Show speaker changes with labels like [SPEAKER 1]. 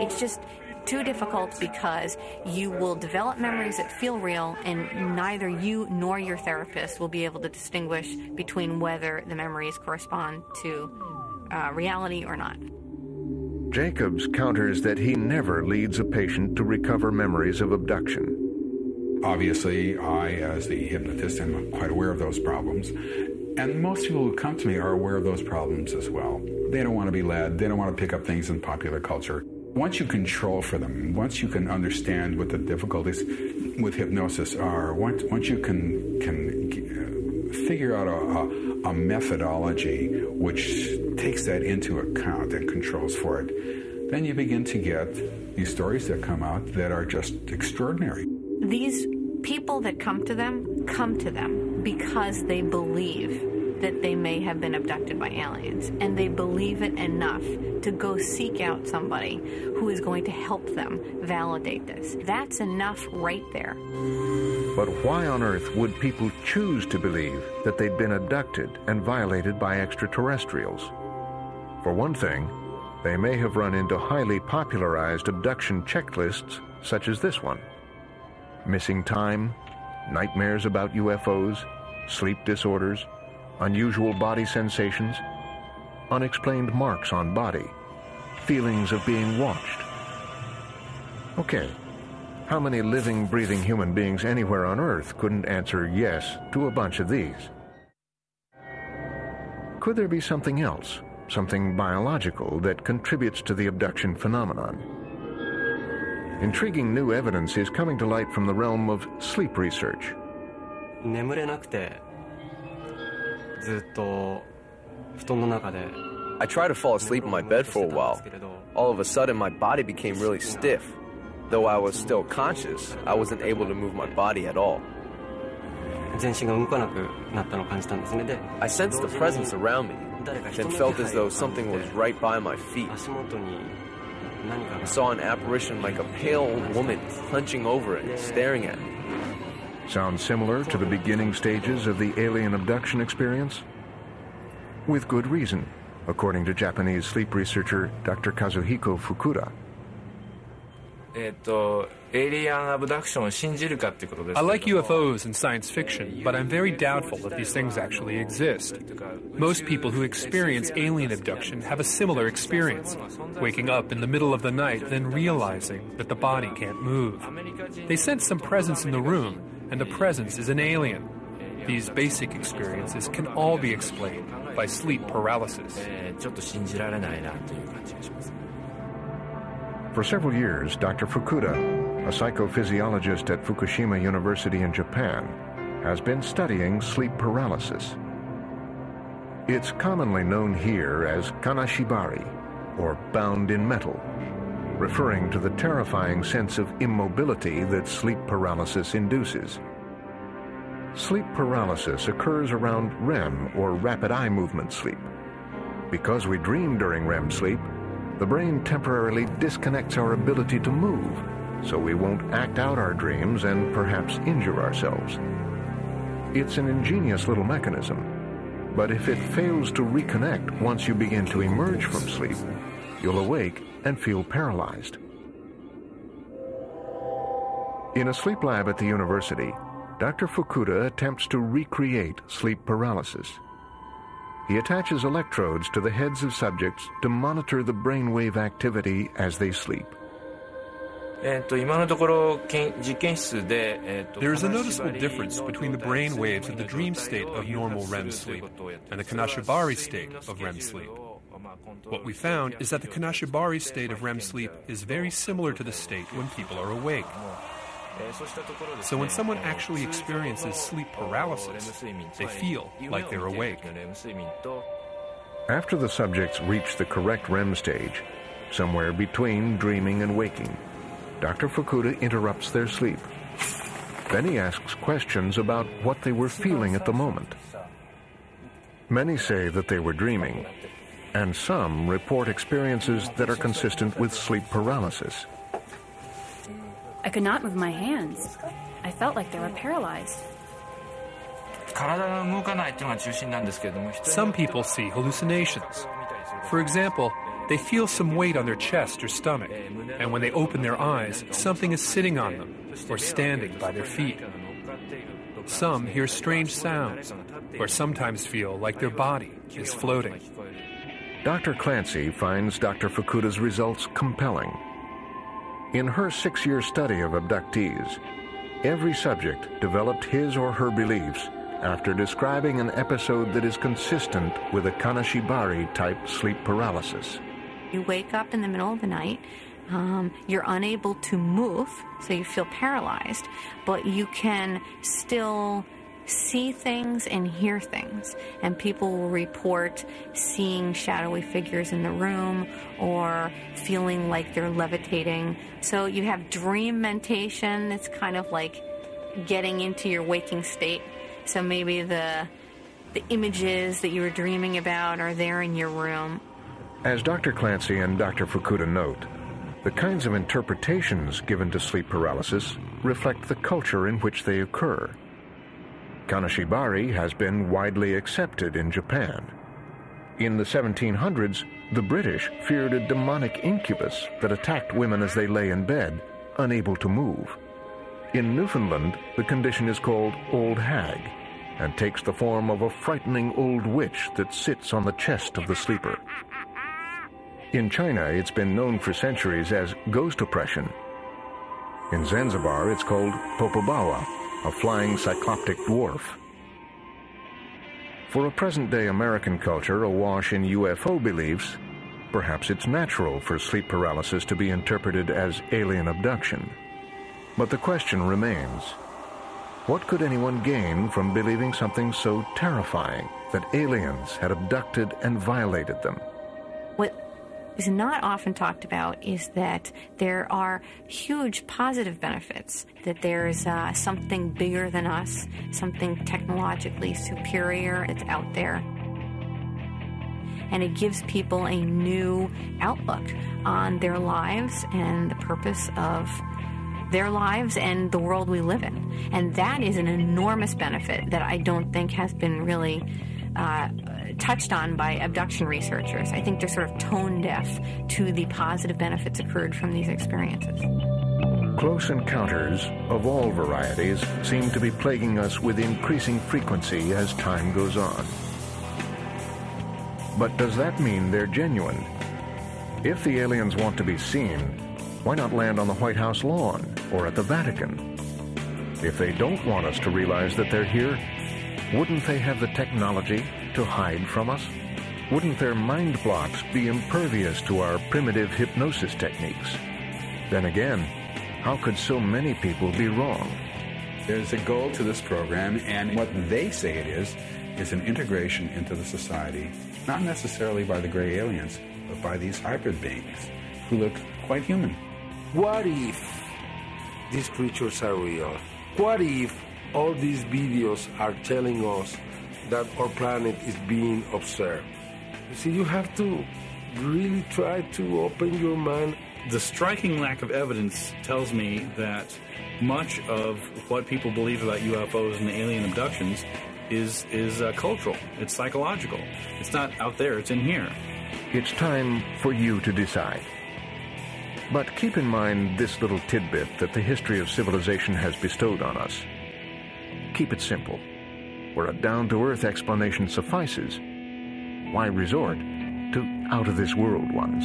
[SPEAKER 1] It's just too difficult because you will develop memories that feel real, and neither you nor your therapist will be able to distinguish between whether the memories correspond to reality or not.
[SPEAKER 2] Jacobs counters that he never leads a patient to recover memories of abduction.
[SPEAKER 3] Obviously, I, as the hypnotist, am quite aware of those problems. And most people who come to me are aware of those problems as well. They don't want to be led. They don't want to pick up things in popular culture. Once you control for them, once you can understand what the difficulties with hypnosis are, once you can figure out a methodology which takes that into account and controls for it, then you begin to get these stories that come out that are just extraordinary.
[SPEAKER 1] These people that come to them because they believe that they may have been abducted by aliens, and they believe it enough to go seek out somebody who is going to help them validate this. That's enough right there.
[SPEAKER 2] But why on earth would people choose to believe that they'd been abducted and violated by extraterrestrials? For one thing, they may have run into highly popularized abduction checklists such as this one. Missing time, nightmares about UFOs, sleep disorders, unusual body sensations, unexplained marks on body, feelings of being watched. Okay, how many living, breathing human beings anywhere on Earth couldn't answer yes to a bunch of these? Could there be something else, something biological that contributes to the abduction phenomenon? Intriguing new evidence is coming to light from the realm of sleep research.
[SPEAKER 4] I tried to fall asleep in my bed for a while. All of a sudden, my body became really stiff. Though I was still conscious, I wasn't able to move my body at all. I sensed the presence around me, then felt as though something was right by my feet. I saw an apparition like a pale old woman hunching over and staring at me.
[SPEAKER 2] Sounds similar to the beginning stages of the alien abduction experience? With good reason, according to Japanese sleep researcher Dr. Kazuhiko Fukuda.
[SPEAKER 5] I like UFOs and science fiction, but I'm very doubtful that these things actually exist. Most people who experience alien abduction have a similar experience, waking up in the middle of the night, then realizing that the body can't move. They sense some presence in the room, and the presence is an alien. These basic experiences can all be explained by sleep paralysis.
[SPEAKER 2] For several years, Dr. Fukuda, a psychophysiologist at Fukushima University in Japan, has been studying sleep paralysis. It's commonly known here as kanashibari, or bound in metal, referring to the terrifying sense of immobility that sleep paralysis induces. Sleep paralysis occurs around REM, or rapid eye movement sleep. Because we dream during REM sleep, the brain temporarily disconnects our ability to move, so we won't act out our dreams and perhaps injure ourselves. It's an ingenious little mechanism, but if it fails to reconnect once you begin to emerge from sleep, you'll awake and feel paralyzed. In a sleep lab at the university, Dr. Fukuda attempts to recreate sleep paralysis. He attaches electrodes to the heads of subjects to monitor the brainwave activity as they sleep.
[SPEAKER 5] There is a noticeable difference between the brain waves of the dream state of normal REM sleep and the kanashibari state of REM sleep. What we found is that the kanashibari state of REM sleep is very similar to the state when people are awake. So when someone actually experiences sleep paralysis, they feel like they're awake.
[SPEAKER 2] After the subjects reach the correct REM stage, somewhere between dreaming and waking, Dr. Fukuda interrupts their sleep. Then he asks questions about what they were feeling at the moment. Many say that they were dreaming, and some report experiences that are consistent with sleep paralysis.
[SPEAKER 6] I could not move my hands. I felt like they were paralyzed.
[SPEAKER 5] Some people see hallucinations. For example, They feel some weight on their chest or stomach, and when they open their eyes, something is sitting on them or standing by their feet. Some hear strange sounds, or sometimes feel like their body is floating.
[SPEAKER 2] Dr. Clancy finds Dr. Fukuda's results compelling. In her 6-year study of abductees, every subject developed his or her beliefs after describing an episode that is consistent with a Kanashibari-type sleep paralysis.
[SPEAKER 1] You wake up in the middle of the night, you're unable to move, so you feel paralyzed, but you can still see things and hear things. And people will report seeing shadowy figures in the room or feeling like they're levitating. So you have dream mentation. It's kind of like getting into your waking state. So maybe the images that you were dreaming about are there in your room.
[SPEAKER 2] As Dr. Clancy and Dr. Fukuda note, the kinds of interpretations given to sleep paralysis reflect the culture in which they occur. Kanashibari has been widely accepted in Japan. In the 1700s, the British feared a demonic incubus that attacked women as they lay in bed, unable to move. In Newfoundland, the condition is called old hag and takes the form of a frightening old witch that sits on the chest of the sleeper. In China, it's been known for centuries as ghost oppression. In Zanzibar, it's called Popobawa, a flying cycloptic dwarf. For a present-day American culture awash in UFO beliefs, perhaps it's natural for sleep paralysis to be interpreted as alien abduction. But the question remains, what could anyone gain from believing something so terrifying that aliens had abducted and violated them?
[SPEAKER 1] What is not often talked about is that there are huge positive benefits, that there's something bigger than us, something technologically superior that's out there. And it gives people a new outlook on their lives and the purpose of their lives and the world we live in. And that is an enormous benefit that I don't think has been really touched on by abduction researchers. I think they're sort of tone deaf to the positive benefits accrued from these experiences.
[SPEAKER 2] Close encounters of all varieties seem to be plaguing us with increasing frequency as time goes on. But does that mean they're genuine? If the aliens want to be seen, why not land on the White House lawn or at the Vatican? If they don't want us to realize that they're here, wouldn't they have the technology to hide from us? Wouldn't their mind blocks be impervious to our primitive hypnosis techniques? Then again, how could so many people be wrong?
[SPEAKER 3] There's a goal to this program, and what they say it is an integration into the society, not necessarily by the gray aliens, but by these hybrid beings who look quite human.
[SPEAKER 7] What if these creatures are real? What if all these videos are telling us that our planet is being observed? You see, you have to really try to open your mind.
[SPEAKER 8] The striking lack of evidence tells me that much of what people believe about UFOs and alien abductions is cultural. It's psychological. It's not out there, it's in here.
[SPEAKER 2] It's time for you to decide. But keep in mind this little tidbit that the history of civilization has bestowed on us. Keep it simple. Where a down-to-earth explanation suffices, why resort to out-of-this-world ones?